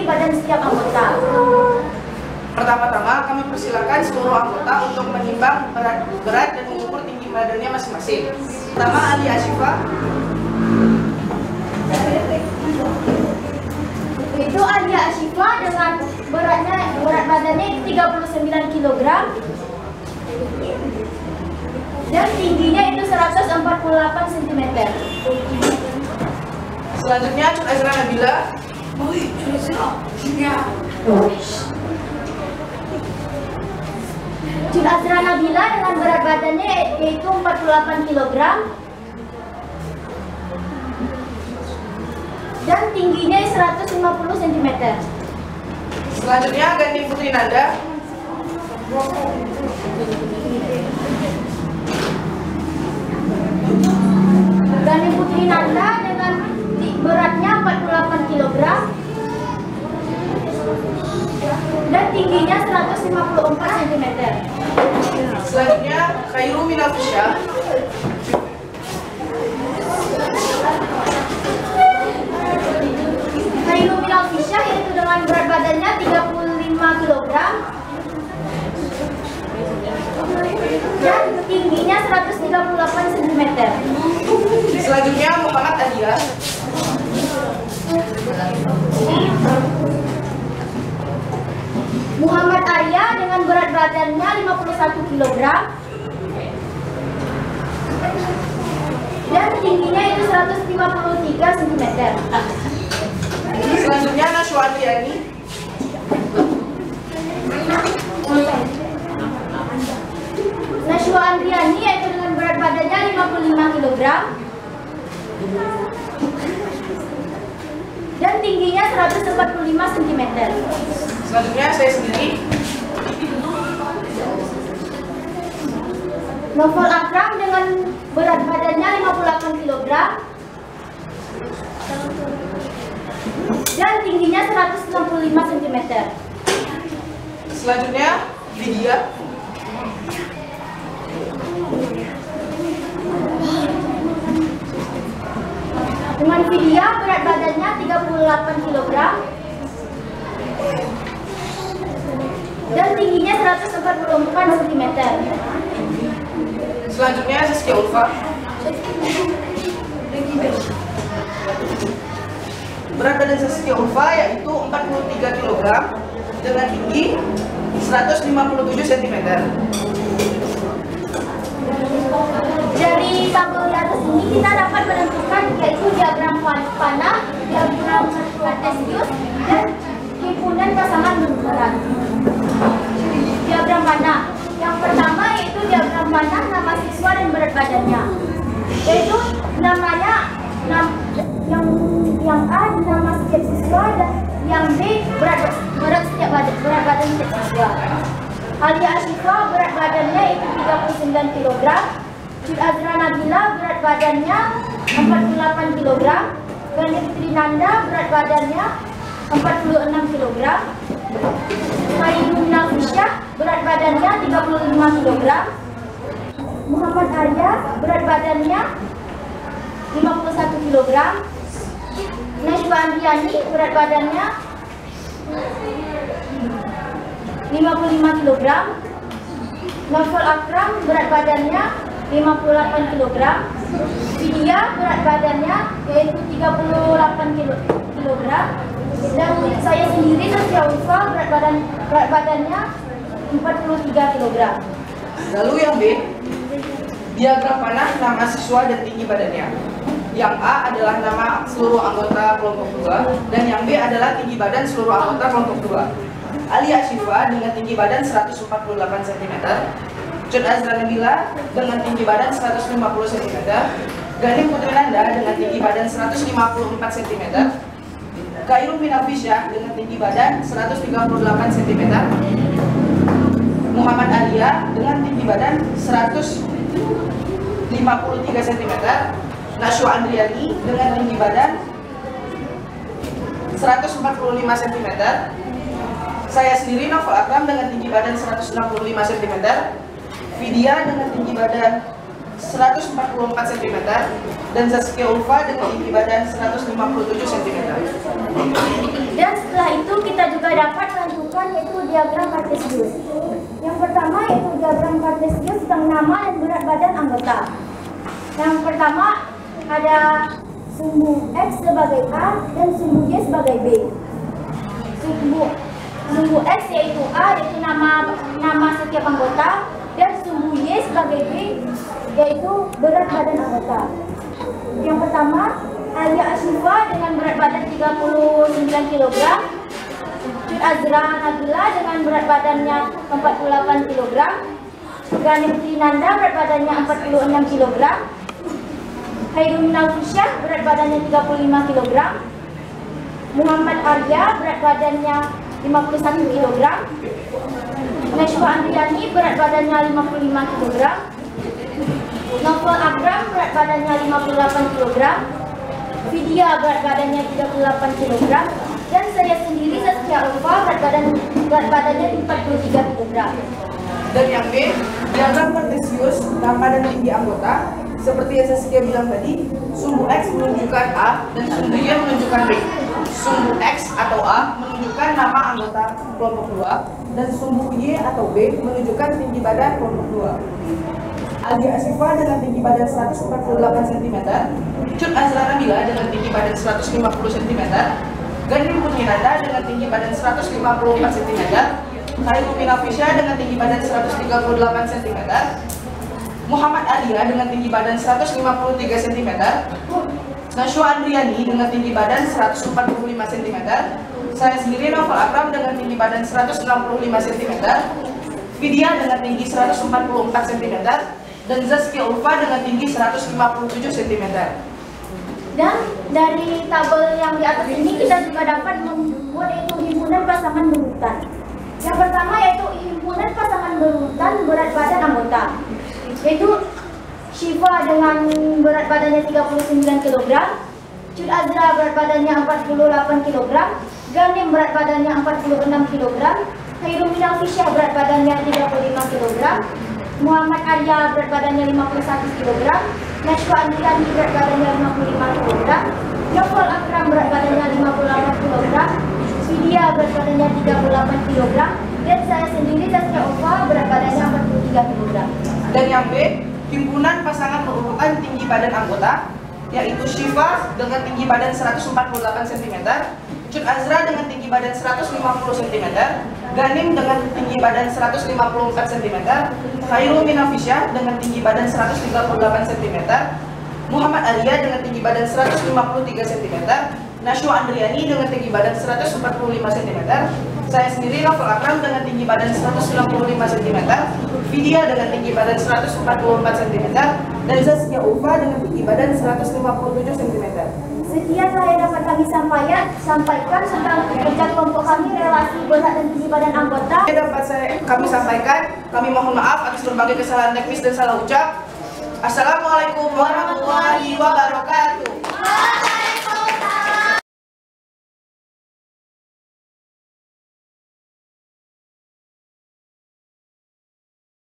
badan setiap anggota. Pertama-tama kami persilakan seluruh anggota untuk menimbang berat dan mengukur tinggi badannya masing-masing. Pertama, Alia Ashifa. Itu Alia Ashifa dengan berat badannya 39 kg dan tingginya itu 148 cm. Selanjutnya Cud Azra Nabila. Cud Azra Nabila dengan berat badannya yaitu 48 kg dan tingginya 150 cm. Selanjutnya Gani Putri Nanda. Gani Putri Nanda dengan beratnya 48 kg dan tingginya 154 cm. Selanjutnya Khairu Minafisha. Khairu Minafisha yaitu dengan berat badannya 35 kg dan tingginya 138 cm. Selanjutnya Muhammad Adia. Muhammad Arya dengan berat badannya 51 kg dan tingginya itu 153 cm. Selanjutnya Nashwa Andriani. Nashwa Andriani yaitu dengan berat badannya 55 kg dan tingginya 145 cm. Selanjutnya saya sendiri. Novel Akram dengan berat badannya 58 kg dan tingginya 165 cm. Selanjutnya Lydia. Dengan Vidya berat badannya 38 kg dan tingginya 144 cm. Selanjutnya Saskia Ulfa. Berat badan Saskia Ulfa yaitu 43 kg dengan tinggi 157 cm. Dari tabel di atas ini kita dapat menentukan yaitu diagram panah, diagram Cartesius, dan himpunan pasangan berat. Diagram panah. Yang pertama yaitu diagram panah nama siswa dan berat badannya. Yaitu namanya yang A nama setiap siswa dan yang B berat badan setiap siswa. Alia Ashifa berat badannya itu 39 kg. Cud Azra Nabila berat badannya 48 kg. Gani Putri Nanda berat badannya 46 kg. Khairu Minafisha berat badannya 35 kg. Muhammad Arya berat badannya 51 kg. Nashwa Andriani berat badannya 55 kg. Novel Akram berat badannya 58 kg. Vidya berat badannya yaitu 38 kg. Dan saya sendiri Saskia Ulfa berat badannya 43 kg. Lalu yang B, diagram panah nama siswa dan tinggi badannya. Yang A adalah nama seluruh anggota kelompok 2 dan yang B adalah tinggi badan seluruh anggota kelompok 2. Alia Ashifa dengan tinggi badan 148 cm, Cud Azra Nabila dengan tinggi badan 150 cm, Gani Putri Nanda dengan tinggi badan 154 cm, Khairu Minafisha dengan tinggi badan 138 cm, Muhammad Alia dengan tinggi badan 153 cm, Nashwa Andriani dengan tinggi badan 145 cm, saya sendiri Novel Akram dengan tinggi badan 165 cm, Vidya dengan tinggi badan 144 cm, dan Saskia Ulfa dengan tinggi badan 157 cm. Dan setelah itu dapat menentukan yaitu diagram Cartesius. Yang pertama yaitu diagram Cartesius tentang nama dan berat badan anggota. Yang pertama ada sumbu X sebagai A dan sumbu Y sebagai B. Sumbu X yaitu A yaitu nama setiap anggota, dan sumbu Y sebagai B yaitu berat badan anggota. Yang pertama Alia Ashifa dengan berat badan 39 kg, Cut Azra Nabila dengan berat badannya 48 kg, Ganem Trinanda berat badannya 46 kg, Hairun Naufisyah berat badannya 35 kg, Muhammad Arya berat badannya 51 kg, Nashwa Andriani berat badannya 55 kg, Novel Akram berat badannya 58 kg, Vidya berat badannya 38 kg, dan saya sendiri Zaskia Ulfa berat badannya 43 kg. Dan yang B, diagram Cartesius nama dan tinggi anggota. Seperti yang Zaskia bilang tadi, sumbu X menunjukkan A dan sumbu Y menunjukkan B. Sumbu X atau A menunjukkan nama anggota kelompok 2 dan sumbu Y atau B menunjukkan tinggi badan kelompok 2. Alia Ashifa dengan tinggi badan 148 cm, Cut Azra Nabila dengan tinggi badan 150 cm, Ganem Trinanda dengan tinggi badan 154 cm, Hairun Naufisyah dengan tinggi badan 138 cm, Muhammad Arya dengan tinggi badan 153 cm, Nashwa Andriani dengan tinggi badan 145 cm, saya sendiri Novel Akram dengan tinggi badan 165 cm, Vidya dengan tinggi 144 cm, dan Zaskia Ulfa dengan tinggi 157 cm. Dan dari tabel yang di atas ini kita juga dapat membuat yaitu himpunan pasangan berurutan. Yang pertama yaitu himpunan pasangan berurutan berat badan anggota, yaitu Shiva dengan berat badannya 39 kg, Cut Azra berat badannya 48 kg, Ganem berat badannya 46 kg, Hairun Naufisyah berat badannya 35 kg, Muhammad Arya berat badannya 51 kg, Nashwa Andriani berat badannya 55 kg, Novel Akram berat badannya 58 kg, Vidya berat badannya 38 kg, dan saya sendiri Zaskia Ulfa berat badannya 43 kg. Dan yang B, himpunan pasangan berurutan tinggi badan anggota, yaitu Shiva dengan tinggi badan 148 cm, Cut Azra dengan tinggi badan 150 cm, Ganem dengan tinggi badan 154 cm, Hairun Naufisyah dengan tinggi badan 138 cm, Muhammad Arya dengan tinggi badan 153 cm, Nashwa Andriani dengan tinggi badan 145 cm, saya sendiri Novel Akram dengan tinggi badan 195 cm, Vidya dengan tinggi badan 144 cm, dan Zaskia Ulfa dengan tinggi badan 157 cm. Sekian saya dapat kami sampaikan tentang kerja kelompok kami relasi berat dan tinggi badan anggota. Kami sampaikan, kami mohon maaf atas berbagai kesalahan teknis dan salah ucap. Assalamualaikum warahmatullahi wabarakatuh.